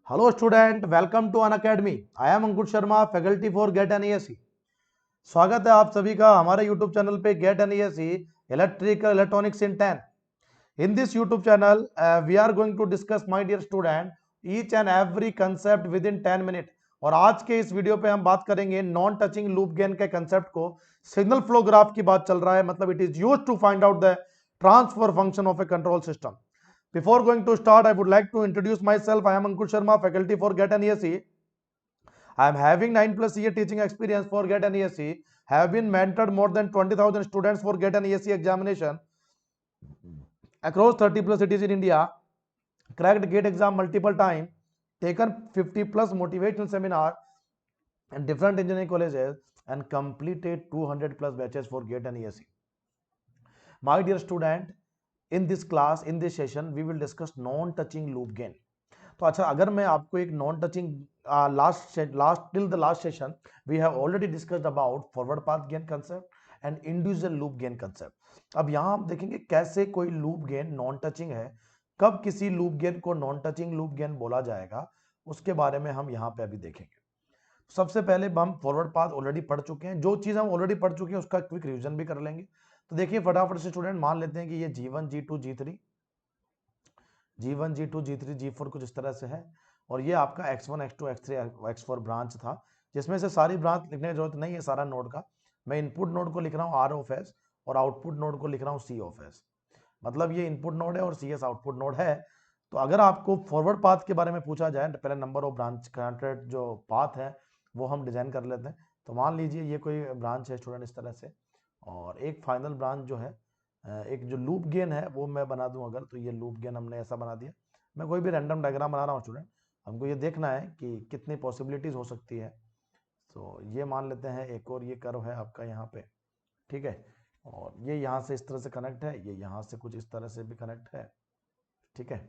Hello student, welcome to Unacademy. I am Ankur Sharma, faculty for Get NESE. स्वागत है आप सभी का हमारे YouTube चैनल पे Get NESE Electrical Electronics in 10. In this YouTube channel, we are going to discuss, my dear student, each and every concept within 10 minutes. और आज के इस वीडियो पे हम बात करेंगे नॉन टचिंग लूप गेन के कंसेप्ट को. सिग्नल फ्लो ग्राफ की बात चल रहा है, मतलब it is used to find out the transfer function of a control system. Before going to start, I would like to introduce myself. I am Ankur Sharma, faculty for Get NESE. I am having 9+ year teaching experience for Get NESE. Have been mentored more than 20,000 students for Get NESE examination across 30+ cities in India. Cracked GATE exam multiple times. Taken 50+ motivational seminar in different engineering colleges and completed 200+ batches for GATE NESE. My dear student, in this class, in this session, we will discuss non-touching loop gain. तो अच्छा, अगर मैं आपको एक non touching last till the last session we have already discussed about forward path gain concept and individual loop gain concept. अब यहाँ हम देखेंगे कैसे कोई लूप गेन नॉन टचिंग है, कब किसी लूप गेन को नॉन टचिंग लूप गेन बोला जाएगा, उसके बारे में हम यहाँ पे अभी देखेंगे. सबसे पहले हम फॉरवर्ड पाथ ऑलरेडी पढ़ चुके हैं. जो चीज हम ऑलरेडी पढ़ चुके हैं उसका क्विक रिवीजन भी कर लेंगे. तो देखिए फटाफट से स्टूडेंट, मान लेते हैं कि ये G1 G2 G3 G1 G2 G3 G4 कुछ इस तरह से है, और ये आपका X1 X2 X3 X4 branch था, जिसमें से सारी ब्रांच लिखने की जरूरत नहीं है सारा नोड का. मैं इनपुट नोड को लिख रहा हूँ R ऑफ S और आउटपुट नोड को लिख रहा हूँ C ऑफ S. मतलब ये इनपुट नोड है और CS आउटपुट नोड है. तो अगर आपको फॉरवर्ड पाथ के बारे में पूछा जाए, पहले नंबर ऑफ ब्रांच कनेक्टेड जो पाथ है वो हम डिजाइन कर लेते हैं. तो मान लीजिए ये कोई ब्रांच है स्टूडेंट इस तरह से, और एक फाइनल ब्रांच जो है, एक जो लूप गेन है वो मैं बना दूं अगर, तो ये लूप गेन हमने ऐसा बना दिया. मैं कोई भी रैंडम डायग्राम बना रहा हूँ स्टूडेंट, हमको ये देखना है कि कितनी पॉसिबिलिटीज हो सकती है. तो ये मान लेते हैं एक और ये कर्व है आपका यहाँ पे, ठीक है, और ये यहाँ से इस तरह से कनेक्ट है, ये यहाँ से कुछ इस तरह से भी कनेक्ट है, ठीक है,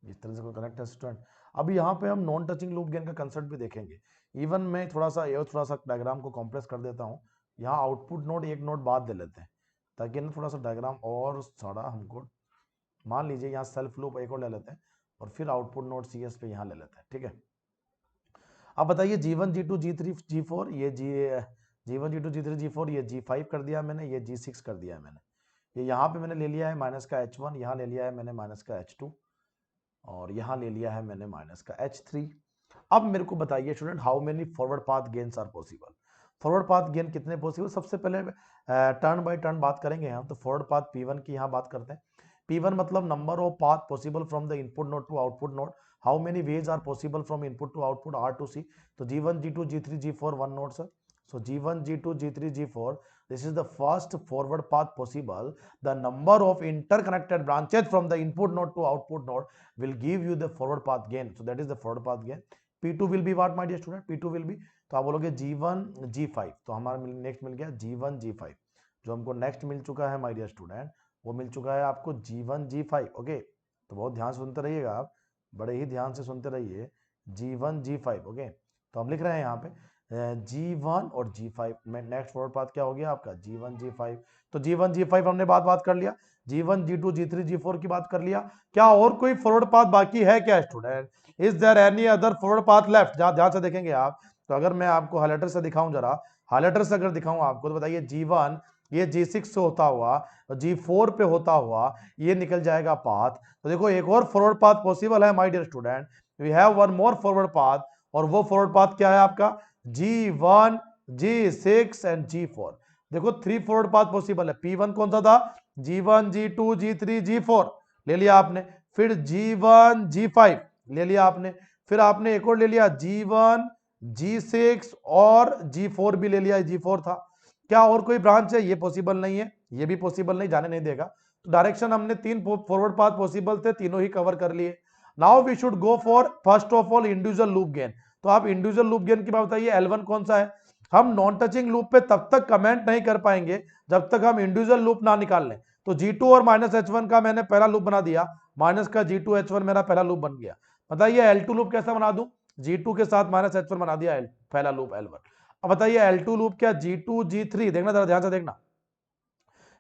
इस तरह से कोई कनेक्ट है स्टूडेंट. अब यहाँ पे हम नॉन टचिंग लूप गेन का कंसेप्ट भी देखेंगे. इवन मैं थोड़ा सा डायग्राम को कॉम्प्रेस कर देता हूँ. यहाँ आउटपुट नोड एक नोड बाद दे लेते हैं ताकि ना थोड़ा सा डायग्राम और सारा हमको, मान लीजिए यहाँ सेल्फ लूप एक और ले लेते हैं और फिर आउटपुट नोड CS पे यहाँ ले लेते हैं, ठीक है. अब बताइए G1 G2 G3 G4, ये G1 G2 G3 G4, ये G5 कर दिया मैंने, ये G6 कर दिया मैंने. ये यहाँ पे मैंने ले लिया है माइनस का H1, यहाँ ले लिया है मैंने माइनस का H2, और यहाँ ले लिया है मैंने माइनस का H3. अब मेरे को बताइए student, how many forward path gains are possible. Forward path gain कितने पॉसिबल, सबसे पहले टर्न बाय टर्न बात करेंगे हम. तो फॉरवर्ड पाथ P1 की यहाँ बात करते हैं. P1 मतलब number of path possible from the input node to output node. How many ways are possible from input to output R to C. तो G1 G2 G3 G4 one node sir. So G1 G2 G3 G4, this is the first forward path possible. The number of interconnected branches from the input node to output node will give you the forward path gain. So that is the forward path gain. P2 will be what, my dear student? P2 will be, तो आप बोलोगे G1 G5, तो हमारा next मिल गया G1 G5. जो हमको next मिल चुका है माय डियर स्टूडेंट, वो मिल चुका है आपको G1 G5. ओके, तो बहुत ध्यान से सुनते रहिएगा आप, बड़े ही ध्यान से सुनते रहिए. G1 G5. ओके, तो हम लिख रहे हैं यहाँ पे G1 और G5 में नेक्स्ट फॉरवर्ड पाथ क्या हो गया आपका G1 G5. तो G1 G5 हमने बात कर लिया. G1 G2 G3 G4 की बात कर लिया. क्या और कोई फॉरवर्ड पाथ बाकी है क्या student? Is there any other forward path left? जहां ध्यान से देखेंगे आप, तो अगर मैं आपको हाइलाइटर से दिखाऊं, जरा हाइलाइटर से अगर दिखाऊं आपको, तो बताइए G1 ये G6 से होता हुआ G4 पे होता हुआ ये निकल जाएगा पाथ. तो देखो एक और फॉरवर्ड पाथ पॉसिबल है my dear student. We have one more forward path, और वो फॉरवर्ड पाथ क्या है आपका G1 G6 एंड G4. देखो 3 फॉरवर्ड पाथ पॉसिबल है. P1 कौन सा था? G1 G2 G3 G4 ले लिया आपने. फिर G1 G5 ले लिया आपने. फिर आपने एक और ले लिया G1 G6 और G4 भी ले लिया. G4 था. क्या और कोई ब्रांच है? ये पॉसिबल नहीं है, ये भी पॉसिबल नहीं, जाने नहीं देगा. तो डायरेक्शन हमने 3 फॉरवर्ड पाथ पॉसिबल थे, तीनों ही कवर कर लिए. Now we should go for first of all individual loop gain. तो आप इंडिविजुअल लूप गेन की बात बताइए. L1 कौन सा है? हम नॉन टचिंग लूप पे तब तक कमेंट नहीं कर पाएंगे जब तक हम इंडिविजुअल लूप ना निकाल लें. तो G2 और माइनस H1 का मैंने पहला लूप बना दिया, माइनस का G2 H1 मेरा पहला लूप बन गया. बताइए L2 लूप कैसा बना दूं? G2 के साथ माइनस H1 बना दिया, पहला लूप L1. अब बताइए L2 लूप क्या? G2 G3, देखना जरा ध्यान से देखना,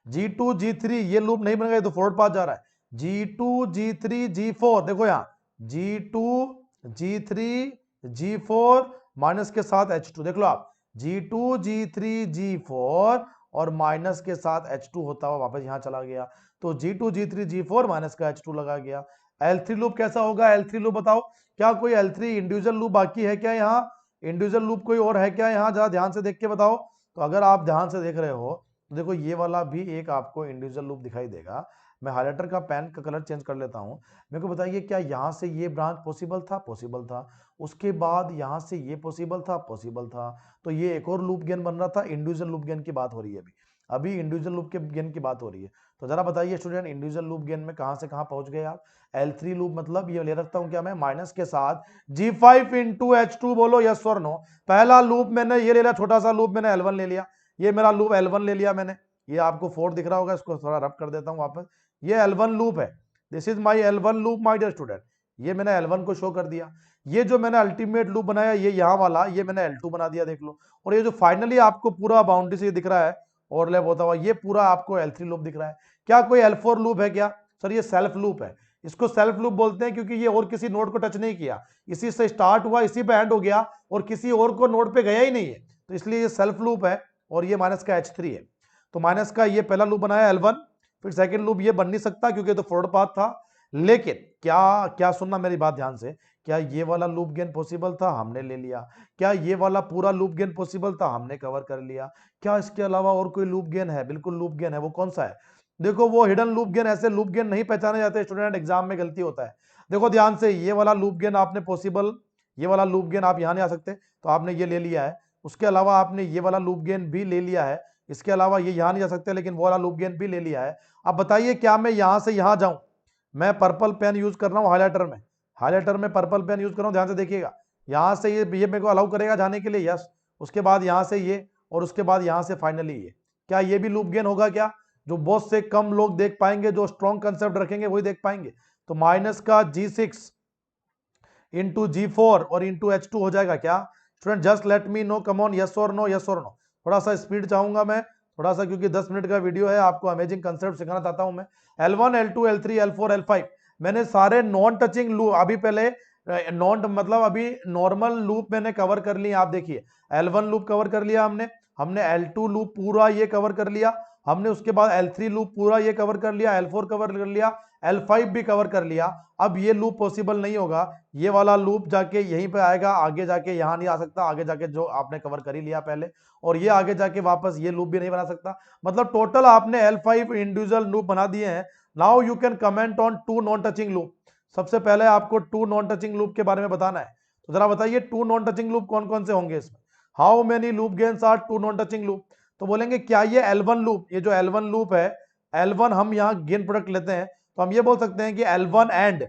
G2 G3 ये लूप नहीं बन गया, तो फॉरवर्ड पाथ जा रहा है. G2 G3 G4, देखो यहाँ G2 G3 G4 माइनस के साथ H2, देख लो आप, G2 G3 G4 और माइनस के साथ H2 होता हुआ वापस यहां चला गया, तो G2 G3 G4 माइनस का H2 लगा गया। L3 लूप कैसा होगा? L3 लूप बताओ, क्या कोई L3 इंडिविजुअल लूप बाकी है क्या? यहाँ इंडिविजुअल लूप कोई और है क्या? यहाँ जरा ध्यान से देख के बताओ। तो अगर आप ध्यान से देख रहे हो तो देखो ये वाला भी एक आपको इंडिविजुअल लूप दिखाई देगा। मैं हाइलाइटर का पेन का कलर चेंज कर लेता हूं। मेरे को बताइए, क्या यहां से ये ब्रांच पॉसिबल था? पॉसिबल था। उसके बाद यहां से ये पॉसिबल था? पॉसिबल था। तो ये एक और लूप गेन बन रहा था। इंडिविजुअल लूप गेन की बात हो रही है अभी, अभी इंडिविजुअल लूप के गेन की बात हो रही है। तो जरा बताइए स्टूडेंट, इंडिविजुअल लूप गेन में कहां से कहां पहुंच गए आप? L3 लूप मतलब ये ले रखता हूं क्या मैं, माइनस के साथ G5 इंटू H2, बोलो यस और नो। पहला लूप मैंने ये ले लिया, छोटा सा लूप मैंने L1 ले लिया, ये मेरा लूप L1 ले लिया मैंने, ये आपको 4 दिख रहा होगा, इसको थोड़ा रब कर देता हूं वापस। ये L1 लूप है, this is my L1 loop my dear student, ये मैंने L1 को शो कर दिया। ये जो मैंने अल्टीमेट लूप बनाया ये यहाँ वाला, ये मैंने L2 बना दिया, देख लो। और ये जो फाइनली आपको पूरा बाउंड्री से दिख रहा है ओवरलैप होता हुआ, ये पूरा आपको L3 लूप दिख रहा है। क्या कोई L4 लूप है क्या? सर ये सेल्फ लूप है, इसको सेल्फ लूप बोलते हैं क्योंकि ये और किसी नोड को टच नहीं किया, इसी से स्टार्ट हुआ, इसी पे एंड हो गया और किसी और को नोड पे गया ही नहीं है, तो इसलिए ये सेल्फ लूप है। और ये माइनस का H3 है, तो माइनस का ये पहला लूप बनाया L1, फिर सेकंड लूप ये बन नहीं सकता क्योंकि तो फॉरवर्ड पाथ था। लेकिन क्या क्या सुनना मेरी बात ध्यान से, क्या ये वाला लूप गेन पॉसिबल था? हमने ले लिया। क्या ये वाला पूरा लूप गेन पॉसिबल था? हमने कवर कर लिया। क्या इसके अलावा और कोई लूप गेन है? बिल्कुल लूप गेन है। वो कौन सा है? देखो वो हिडन लूप गेन, ऐसे लूप गेन नहीं पहचाने जाते स्टूडेंट, एग्जाम में गलती होता है। देखो ध्यान से, ये वाला लूप गेन आपने पॉसिबल, ये वाला लूप गेन आप यहाँ नहीं आ सकते, तो आपने ये ले लिया है। उसके अलावा आपने ये वाला लूप गेन भी ले लिया है, इसके अलावा ये यहाँ नहीं जा सकते, लेकिन वो वाला लूप गेन भी ले लिया है। अब बताइए, क्या मैं यहाँ से यहाँ जाऊं? मैं पर्पल पेन यूज कर रहा हूँ हाईलाइटर में, हाईलाइटर में पर्पल पेन यूज कर रहा हूँ, ध्यान से देखिएगा। यहाँ से ये मेरे को अलाउ करेगा जाने के लिए, यस। उसके बाद यहाँ से ये, और उसके बाद यहाँ से फाइनली ये, क्या ये भी लूप गेन होगा क्या? जो बहुत से कम लोग देख पाएंगे, जो स्ट्रॉन्ग कंसेप्ट रखेंगे वही देख पाएंगे। तो माइनस का G6 इंटू G4 और इंटू H2 हो जाएगा क्या? Student just let me know, come on, yes और नो, यस और नो। थोड़ा सा स्पीड चाहूंगा मैं, थोड़ा सा, क्योंकि 10 मिनट का वीडियो है, आपको अमेजिंग कंसेप्ट सिखाना चाहता हूं मैं। L1 L2 L3 L4 L5 मैंने सारे नॉन टचिंग लूप, अभी पहले नॉन मतलब अभी नॉर्मल लूप मैंने कवर कर लिए। आप देखिए, L1 लूप कवर कर लिया हमने, हमने L2 लूप पूरा ये कवर कर लिया हमने, उसके बाद L3 लूप पूरा ये कवर कर लिया, L4 कवर कर लिया, L5 भी कवर कर लिया। अब ये लूप पॉसिबल नहीं होगा, ये वाला लूप जाके यहीं पे आएगा, आगे जाके यहाँ नहीं आ सकता, आगे जाके जो आपने कवर कर ही लिया पहले, और ये आगे जाके वापस ये लूप भी नहीं बना सकता। मतलब टोटल आपने L5 इंडिविजुअल लूप बना दिए हैं। Now you can comment on 2 non touching loop. सबसे पहले आपको 2 नॉन टचिंग लूप के बारे में बताना है, तो जरा बताइए 2 नॉन टचिंग लूप कौन कौन से होंगे इसमें? How many loop gains are 2 non touching loop? तो बोलेंगे क्या ये L1 लूप, ये जो L1 लूप है, L1 हम यहाँ गेन प्रोडक्ट लेते हैं, तो हम ये बोल सकते हैं कि L1 एंड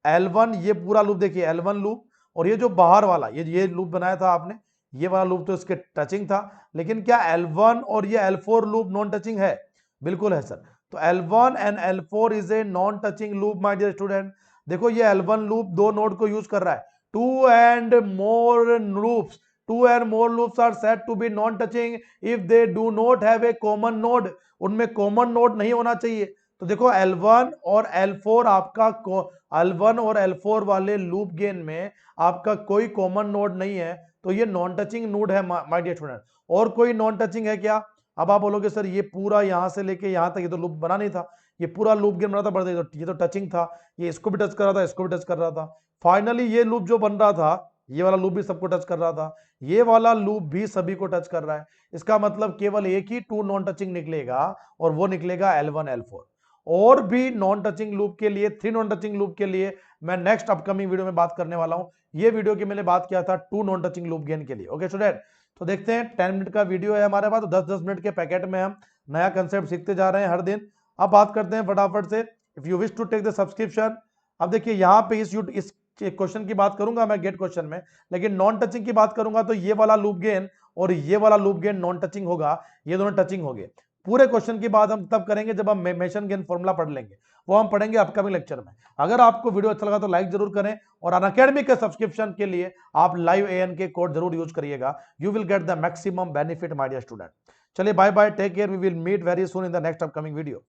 L1, ये पूरा लूप देखिए L1 लूप, और ये जो बाहर वाला ये लूप बनाया था आपने, ये वाला लूप तो इसके टचिंग था। लेकिन क्या L1 और ये L4 लूप नॉन टचिंग है? बिल्कुल है सर। तो L1 and L4 is a non touching loop my dear student. देखो ये L1 लूप दो नोड को यूज कर रहा है, two and more loops, two and more loops are said to be non-touching if they do not have a common node। उनमें common node नहीं होना चाहिए। तो देखो L1 और L4 आपका L1 और L4 वाले लूप गेन में आपका कोई कॉमन नोड नहीं है, तो ये नॉन टचिंग नोड है माय डियर स्टूडेंट। और कोई नॉन टचिंग है क्या? अब आप बोलोगे सर ये पूरा यहां से लेके यहां तक ये तो लूप बना नहीं था, ये पूरा लूप गेन बना था, बढ़ ये तो टचिंग था, ये इसको भी टच कर रहा था, इसको भी टच कर रहा था। फाइनली ये लूप जो बन रहा था, ये वाला लूप भी सबको टच कर रहा था, ये वाला लूप भी सभी को टच कर रहा है। इसका मतलब केवल एक ही 2 नॉन टचिंग निकलेगा, और वो निकलेगा L1 L4। और भी नॉन टचिंग लूप के लिए, 3 नॉन टचिंग लूप के लिए मैं नेक्स्ट अपकमिंग वीडियो में बात करने वाला हूं। ये वीडियो की मैंने बात किया था 2 नॉन टचिंग लूप गेन के लिए। ओके स्टूडेंट, तो देखते हैं 10 मिनट का वीडियो है हमारे पास, तो 10-10 मिनट के पैकेट में हम नया कंसेप्ट सीखते जा रहे हैं हर दिन। अब बात करते हैं फटाफट से, if you wish to take the subscription. अब देखिए यहाँ पे इस क्वेश्चन की बात करूंगा मैं गेट क्वेश्चन में, लेकिन नॉन टचिंग की बात करूंगा तो ये वाला लूप गेन और ये वाला लूप गेन नॉन टचिंग होगा, ये दोनों टचिंग हो गए। पूरे क्वेश्चन की बात हम तब करेंगे जब हम मेशन गेन फॉर्मूला पढ़ लेंगे, वो हम पढ़ेंगे अपकमिंग लेक्चर में। अगर आपको वीडियो अच्छा लगा तो लाइक जरूर करें, और अनअकैडमी के सब्सक्रिप्शन के लिए आप लाइव AN के कोड जरूर यूज करिएगा, you will get the maximum benefit my dear student. चलिए bye bye, take care, we will meet very soon in the next upcoming video.